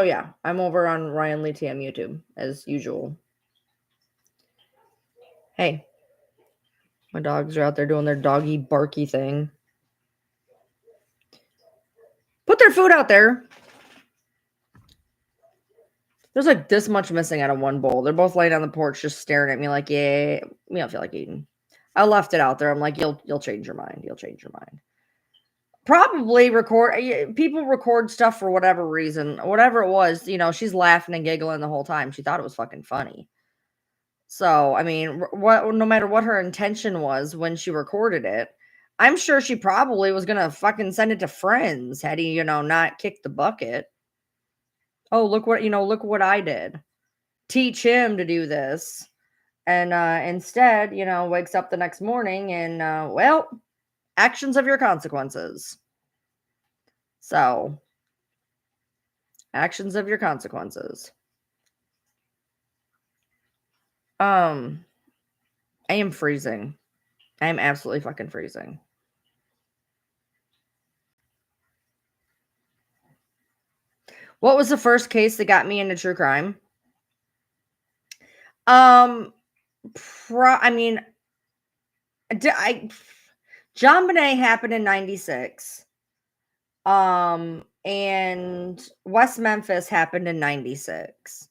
yeah, I'm over on Ryan Lee TM YouTube as usual. Hey, my dogs are out there doing their doggy barky thing. Put their food out there. There's like this much missing out of one bowl. They're both laying on the porch just staring at me like, yeah, we don't feel like eating. I left it out there. I'm like, you'll change your mind. You'll change your mind. Probably people record stuff for whatever reason. Whatever it was, she's laughing and giggling the whole time. She thought it was fucking funny. So, I mean, no matter what her intention was when she recorded it, I'm sure she probably was going to fucking send it to friends had he, not kicked the bucket. Oh, look what I did. Teach him to do this. And instead, wakes up the next morning and, well, actions of your consequences. So, actions of your consequences. I am freezing. I am absolutely fucking freezing. What was the first case that got me into true crime? John Bonet happened in 96. And West Memphis happened in 96.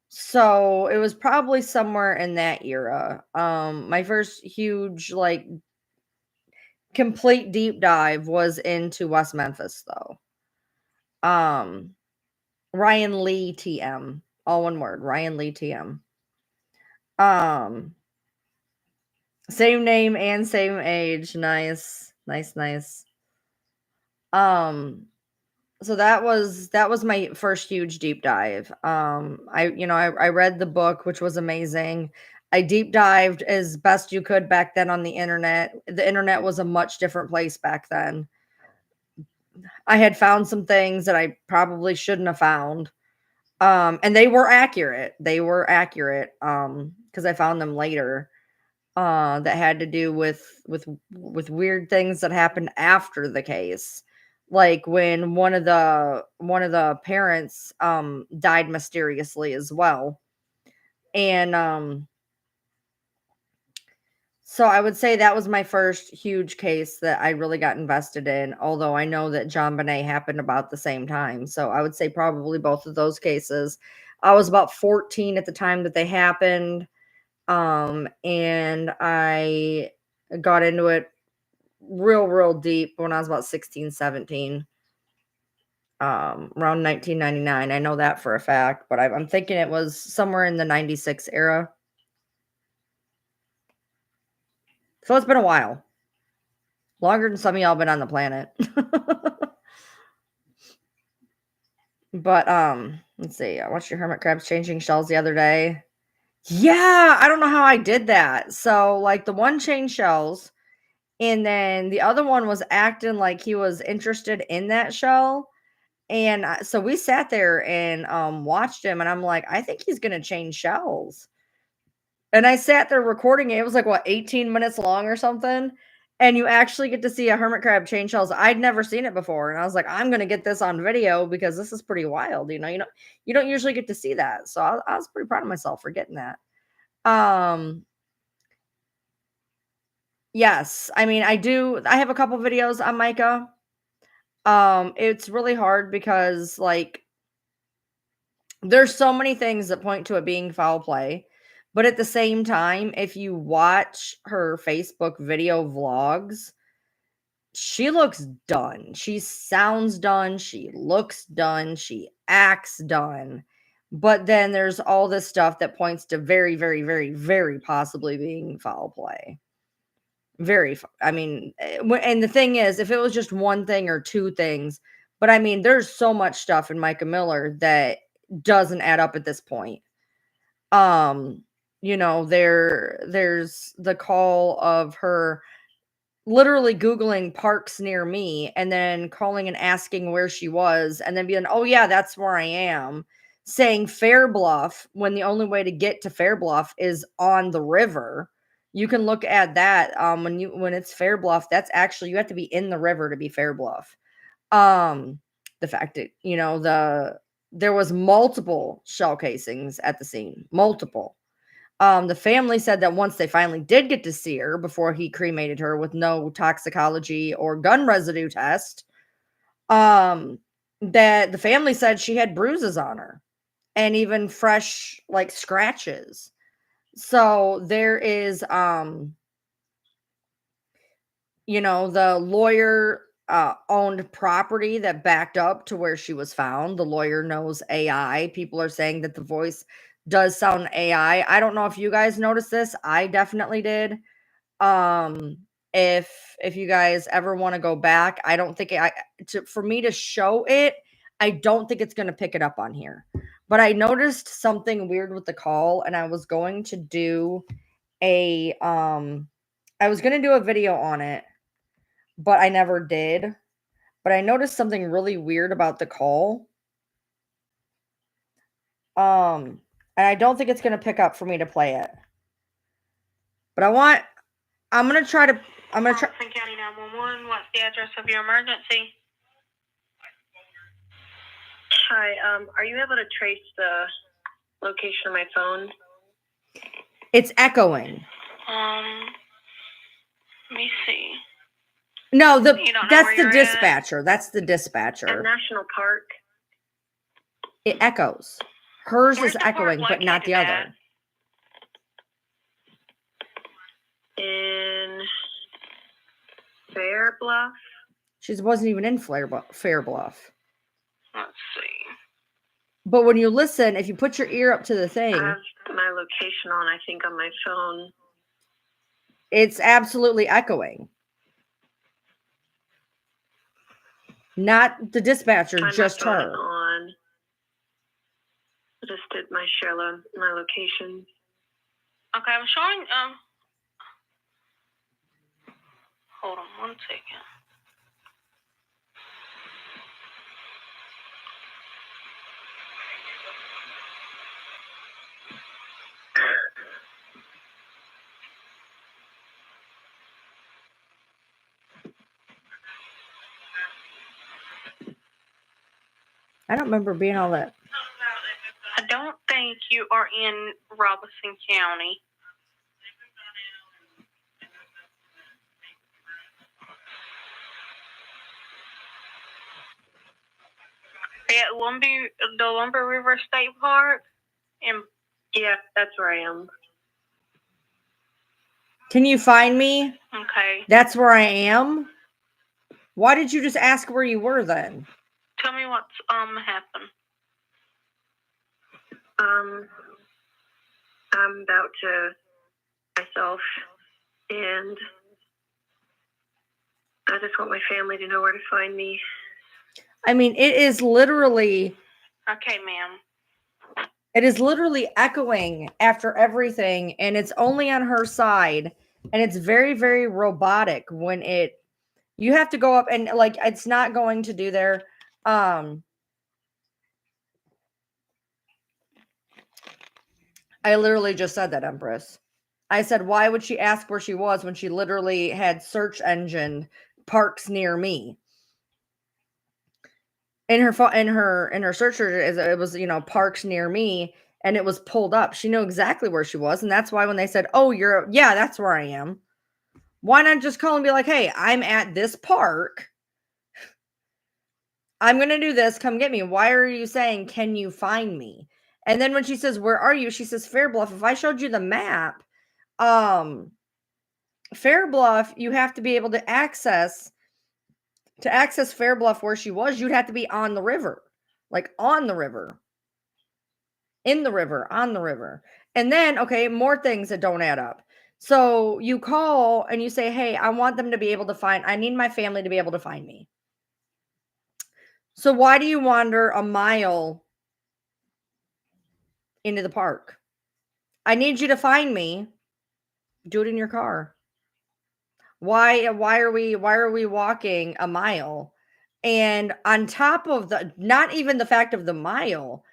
So it was probably somewhere in that era. My first huge, like, complete deep dive was into West Memphis, though. Ryan Lee TM, all one word, Ryan Lee TM. Same name and same age. Nice. So that was my first huge deep dive. I read the book, which was amazing. I deep dived as best you could back then on the internet. The internet was a much different place back then. I had found some things that I probably shouldn't have found. And they were accurate. Because I found them later. That had to do with weird things that happened after the case, like when one of the parents died mysteriously as well. And so I would say that was my first huge case that I really got invested in, although I know that John Bonet happened about the same time. So I would say probably both of those cases. I was about 14 at the time that they happened. And I got into it real deep when I was about 16, 17. Around 1999. I know that for a fact, but I'm thinking it was somewhere in the 96 era. So it's been a while. Longer than some of y'all been on the planet. But let's see. I watched your hermit crabs changing shells the other day. Yeah, I don't know how I did that. So like the one changed shells, and then the other one was acting like he was interested in that shell. And so we sat there and watched him, and I'm like, I think he's gonna change shells. And I sat there recording it. It was like, what, 18 minutes long or something? And you actually get to see a hermit crab change shells. I'd never seen it before. And I was like, I'm gonna get this on video because this is pretty wild. You don't usually get to see that. So I was pretty proud of myself for getting that. Yes. I mean, I have a couple videos on Mica. It's really hard because, like, there's so many things that point to it being foul play. But at the same time, if you watch her Facebook video vlogs, she looks done. She sounds done. She looks done. She acts done. But then there's all this stuff that points to very, very, very, very possibly being foul play. I mean, and the thing is, if it was just one thing or two things, but I mean, there's so much stuff in Mica Miller that doesn't add up at this point. There's the call of her literally Googling parks near me and then calling and asking where she was and then being, oh yeah, that's where I am, saying Fair Bluff when the only way to get to Fair Bluff is on the river. You can look at that. When it's Fair Bluff, that's actually, you have to be in the river to be Fair Bluff. The fact that, there was multiple shell casings at the scene, multiple. The family said that once they finally did get to see her before he cremated her with no toxicology or gun residue test, that the family said she had bruises on her and even fresh, like, scratches. So there is, the lawyer owned property that backed up to where she was found. The lawyer knows AI. People are saying that the voice does sound AI. I don't know if you guys noticed this. I definitely did. Um, if you guys ever want to go back, I don't think for me to show it, I don't think it's going to pick it up on here. But I noticed something weird with the call, and I was going to do a video on it, but I never did. But I noticed something really weird about the call. And I don't think it's going to pick up for me to play it. But I'm going to try. County 911, what's the address of your emergency? Hi, are you able to trace the location of my phone? It's echoing. Let me see. No, that's the dispatcher. That's the dispatcher. At National Park. It echoes. Hers is echoing, but not the other. In Fair Bluff? She wasn't even in Fair Bluff. Let's see. But when you listen, if you put your ear up to the thing, I have my location on, I think, on my phone. It's absolutely echoing. Not the dispatcher, just her. On. I just did my my location. Okay, I'm showing. Hold on 1 second. I don't remember being all that. I don't think you are in Robeson County. At the Lumber River State Park? Yeah, that's where I am. Can you find me? Okay. That's where I am? Why did you just ask where you were then? Tell me what's happened. I'm about to myself, and I just want my family to know where to find me. I mean, it is literally... Okay, ma'am. It is literally echoing after everything, and it's only on her side, and it's very, very robotic when it... You have to go up and, like, it's not going to do there. I literally just said that, Empress. I said, why would she ask where she was when she literally had search engine parks near me? In her search, it was, parks near me, and it was pulled up. She knew exactly where she was, and that's why when they said, oh, that's where I am. Why not just call and be like, hey, I'm at this park. I'm going to do this. Come get me. Why are you saying, can you find me? And then when she says, where are you? She says, Fair Bluff. If I showed you the map, Fair Bluff, you have to be able to access Fair Bluff where she was. You'd have to be on the river, like on the river, in the river, on the river. And then, okay, more things that don't add up. So you call and you say, hey, I want them to be able to I need my family to be able to find me. So why do you wander a mile into the park? I need you to find me. Do it in your car. Why are we walking a mile? And on top of not even the fact of the mile,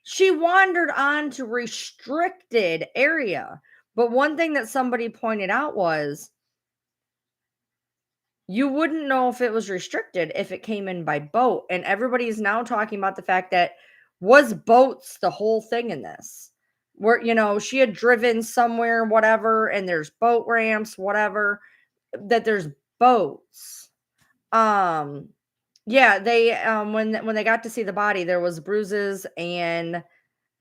she wandered on to restricted area. But one thing that somebody pointed out was you wouldn't know if it was restricted if it came in by boat. And everybody is now talking about the fact that was boats the whole thing in this? Where, she had driven somewhere, whatever, and there's boat ramps, whatever, that there's boats. Yeah, they, when they got to see the body, there was bruises and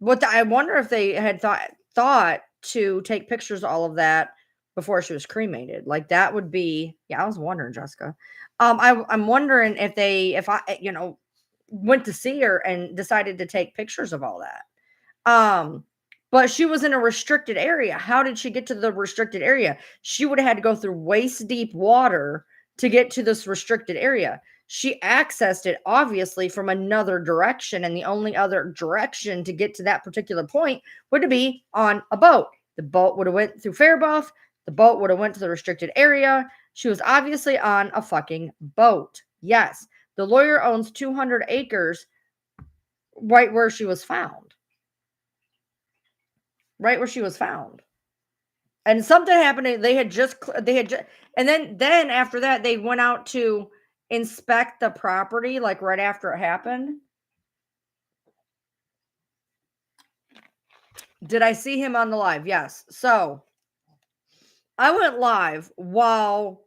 I wonder if they had thought to take pictures of all of that before she was cremated. Like that would be, I was wondering, Jessica. I'm wondering if I went to see her and decided to take pictures of all that. But she was in a restricted area. How did she get to the restricted area? She would have had to go through waist deep water to get to this restricted area. She accessed it obviously from another direction, and the only other direction to get to that particular point would be on a boat. The boat would have went through Fair Bluff. The boat would have went to the restricted area. She was obviously on a fucking boat. Yes, the lawyer owns 200 acres right where she was found. Right where she was found. And something happened. And then after that, they went out to inspect the property, like right after it happened. Did I see him on the live? Yes. So I went live while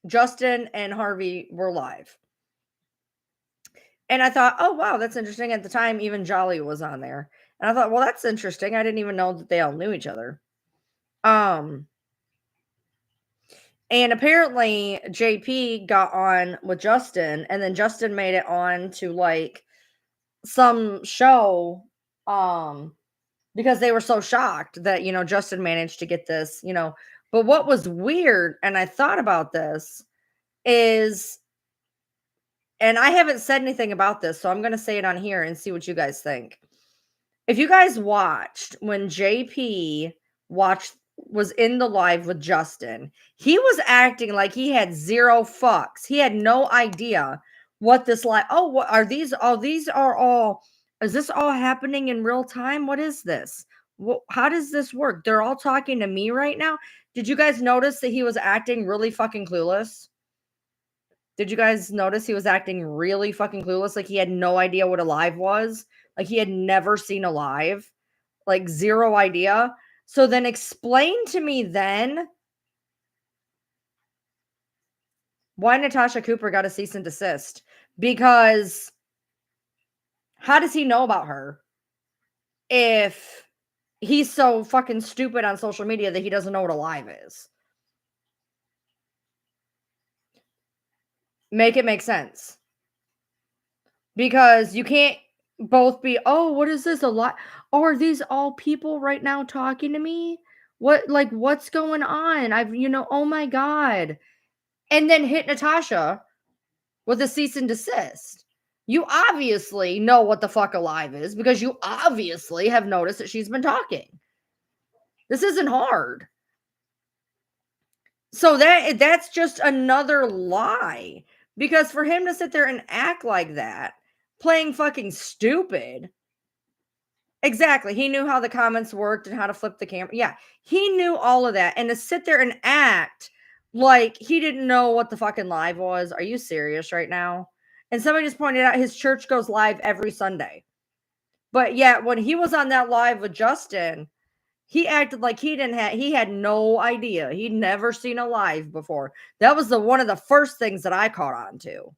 Justin and Harvey were live. And I thought, oh, wow, that's interesting. At the time, even Jolly was on there. And I thought, well, that's interesting. I didn't even know that they all knew each other. And apparently JP got on with Justin, and then Justin made it on to like some show because they were so shocked that, Justin managed to get this, But what was weird, and I thought about this, is, and I haven't said anything about this, so I'm going to say it on here and see what you guys think. If you guys watched when JP was in the live with Justin, he was acting like he had zero fucks. He had no idea what this live. Oh, what are these? Oh, these are all. Is this all happening in real time? What is this? How does this work? They're all talking to me right now. Did you guys notice that he was acting really fucking clueless? Did you guys notice he was acting really fucking clueless? Like he had no idea what a live was. Like he had never seen a live. Like zero idea. So then explain to me then why Natasha Cooper got a cease and desist. Because how does he know about her if he's so fucking stupid on social media that he doesn't know what a live is? Make it make sense. Because you can't both be, oh, what is this? A lot? Oh, are these all people right now talking to me? What's going on? Oh my God. And then hit Natasha with a cease and desist. You obviously know what the fuck a live is because you obviously have noticed that she's been talking. This isn't hard. So that's just another lie. Because for him to sit there and act like that, playing fucking stupid. Exactly. He knew how the comments worked and how to flip the camera. Yeah, he knew all of that. And to sit there and act like he didn't know what the fucking live was. Are you serious right now? And somebody just pointed out his church goes live every Sunday. But yet when he was on that live with Justin, he acted like he had no idea. He'd never seen a live before. That was one of the first things that I caught on to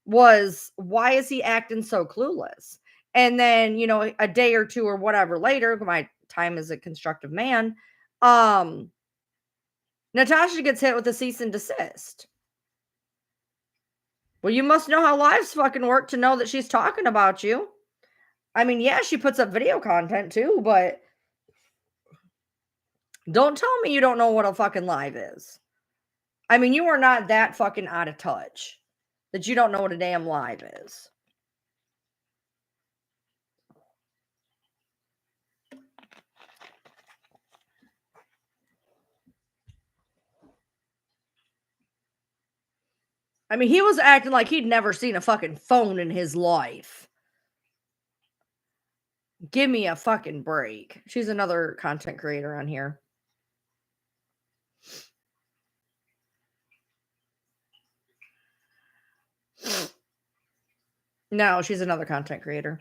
was, why is he acting so clueless? And then, a day or two or whatever later, my time as a constructive man, Natasha gets hit with a cease and desist. Well, you must know how lives fucking work to know that she's talking about you. I mean, yeah, she puts up video content too, but don't tell me you don't know what a fucking live is. I mean, you are not that fucking out of touch that you don't know what a damn live is. I mean, he was acting like he'd never seen a fucking phone in his life. Give me a fucking break. She's another content creator on here. No, she's another content creator.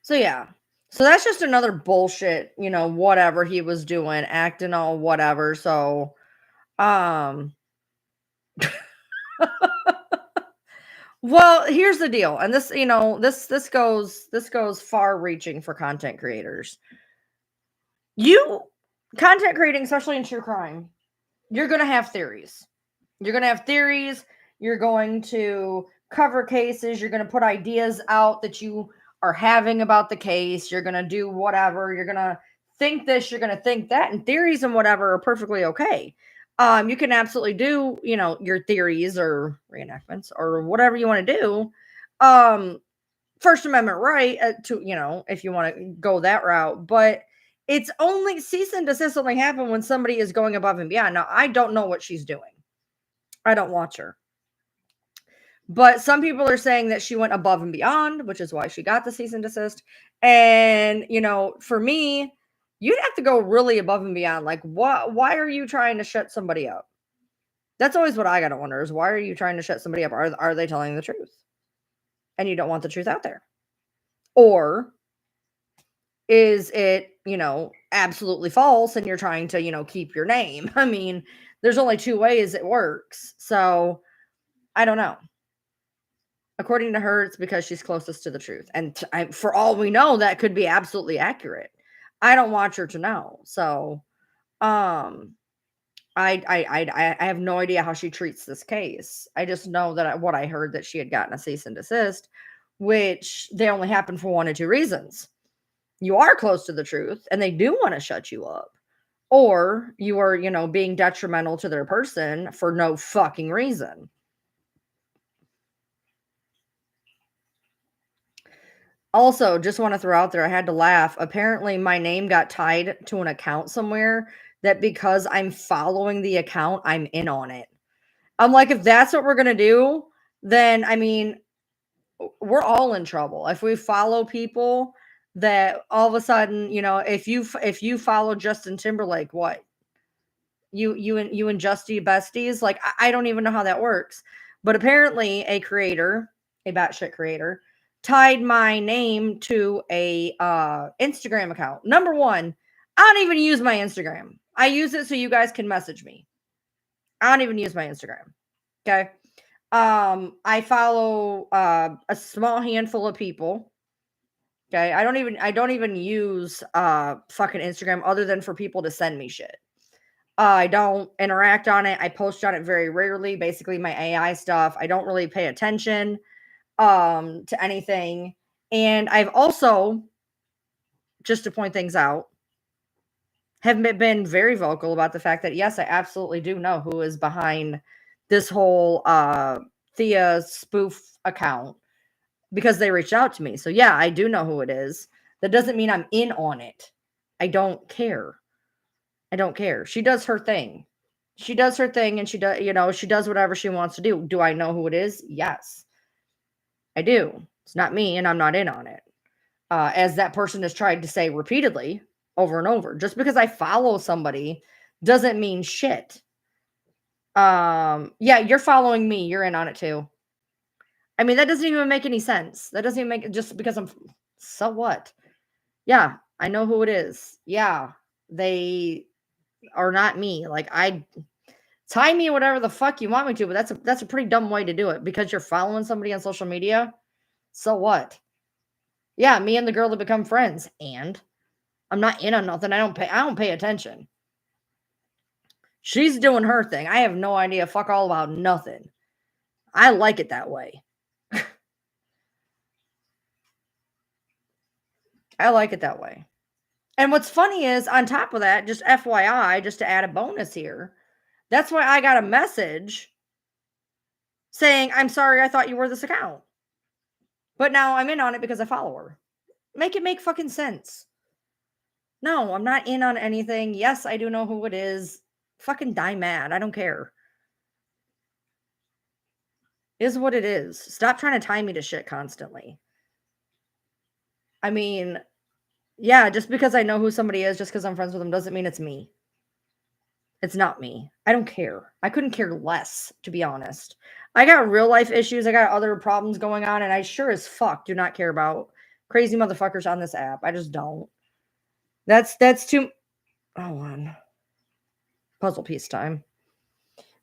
So yeah. So that's just another bullshit, whatever he was doing, acting all whatever. So well, here's the deal. And this, this goes far reaching for content creators. Content creating, especially in true crime, you're going to have theories. You're going to have theories. You're going to cover cases. You're going to put ideas out that you are having about the case. You're going to do whatever. You're going to think this. You're going to think that. And theories and whatever are perfectly okay. You can absolutely do, your theories or reenactments or whatever you want to do. First Amendment right to, if you want to go that route. But it's only cease and desist only happen when somebody is going above and beyond. Now, I don't know what she's doing. I don't watch her. But some people are saying that she went above and beyond, which is why she got the cease and desist. And, for me, you'd have to go really above and beyond. Like, why are you trying to shut somebody up? That's always what I got to wonder is, why are you trying to shut somebody up? Are they telling the truth? And you don't want the truth out there. Or is it, absolutely false and you're trying to, keep your name? I mean, there's only two ways it works. So I don't know. According to her, it's because she's closest to the truth. And for all we know, that could be absolutely accurate. I don't want her to know. So, I have no idea how she treats this case. I just know that what I heard, that she had gotten a cease and desist, which they only happen for one of two reasons. You are close to the truth and they do want to shut you up, or you are, being detrimental to their person for no fucking reason. Also, just want to throw out there, I had to laugh. Apparently, my name got tied to an account somewhere that because I'm following the account, I'm in on it. I'm like, if that's what we're going to do, then I mean, we're all in trouble. If we follow people that all of a sudden, if you follow Justin Timberlake, what? You and Justy besties? Like, I don't even know how that works. But apparently a batshit creator, tied my name to a Instagram account. Number one, I don't even use my Instagram. I use it so you guys can message me. I don't even use my Instagram. Okay. I follow a small handful of people. Okay. I don't even use fucking Instagram other than for people to send me shit. I don't interact on it. I post on it very rarely. Basically my AI stuff. I don't really pay attention to anything. And I've also, just to point things out, have been very vocal about the fact that yes, I absolutely do know who is behind this whole Thea spoof account, because they reached out to me. So yeah, I do know who it is. That doesn't mean I'm in on it. I don't care. I don't care. She does her thing. She does her thing and she does whatever she wants to do. Do I know who it is? Yes, I do. It's not me and I'm not in on it. As that person has tried to say repeatedly over and over. Just because I follow somebody doesn't mean shit. Yeah, you're following me. You're in on it too. I mean, that doesn't even make any sense. That doesn't even make it, just because so what? Yeah, I know who it is. Yeah, they are not me. Like, tie me whatever the fuck you want me to, but that's a pretty dumb way to do it because you're following somebody on social media. So what? Yeah, me and the girl have become friends, and I'm not in on nothing. I don't pay attention. She's doing her thing. I have no idea fuck all about nothing. I like it that way. I like it that way. And what's funny is, on top of that, just FYI, just to add a bonus here, that's why I got a message saying, I'm sorry, I thought you were this account. But now I'm in on it because I follow her. Make it make fucking sense. No, I'm not in on anything. Yes, I do know who it is. Fucking die mad. I don't care. Is what it is. Stop trying to tie me to shit constantly. I mean, yeah, just because I know who somebody is, just because I'm friends with them, doesn't mean it's me. It's not me. I don't care. I couldn't care less, to be honest. I got real life issues. I got other problems going on, and I sure as fuck do not care about crazy motherfuckers on this app. I just don't. That's too. Oh, on. Puzzle piece time.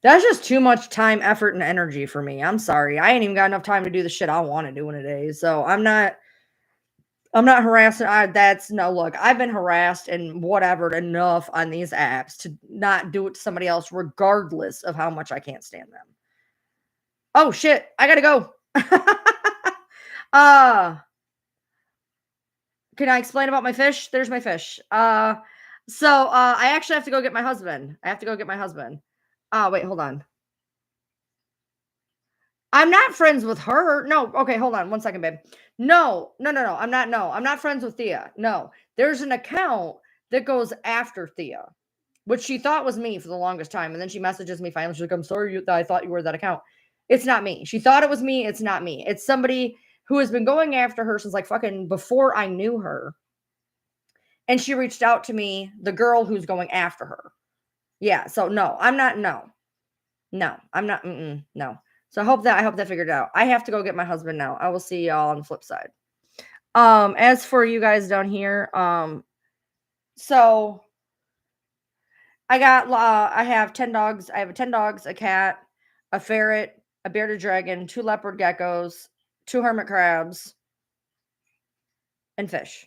That's just too much time, effort, and energy for me. I'm sorry. I ain't even got enough time to do the shit I want to do in a day. So I'm not harassing. Look, I've been harassed and whatever enough on these apps to not do it to somebody else, regardless of how much I can't stand them. Oh shit, I gotta go. Can I explain about my fish? There's my fish. So I actually have to go get my husband. Wait, hold on. I'm not friends with her. No, okay, hold on 1 second, babe. No. I'm not friends with Thea. No, there's an account that goes after Thea, which she thought was me for the longest time. And then she messages me finally. She's like, I'm sorry, I thought you were that account. It's not me. She thought it was me. It's not me. It's somebody who has been going after her since like fucking before I knew her. And she reached out to me, the girl who's going after her. Yeah. So no, I'm not. No, I'm not. No. So I hope that figured it out. I have to go get my husband now. I will see y'all on the flip side. As for you guys down here, so I have 10 dogs. I have 10 dogs, a cat, a ferret, a bearded dragon, 2 leopard geckos, 2 hermit crabs, and fish.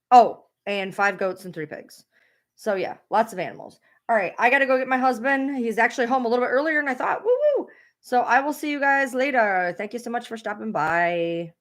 Oh, and 5 goats and 3 pigs. So yeah, lots of animals. All right, I got to go get my husband. He's actually home a little bit earlier than I thought. Woo woo. So I will see you guys later. Thank you so much for stopping by.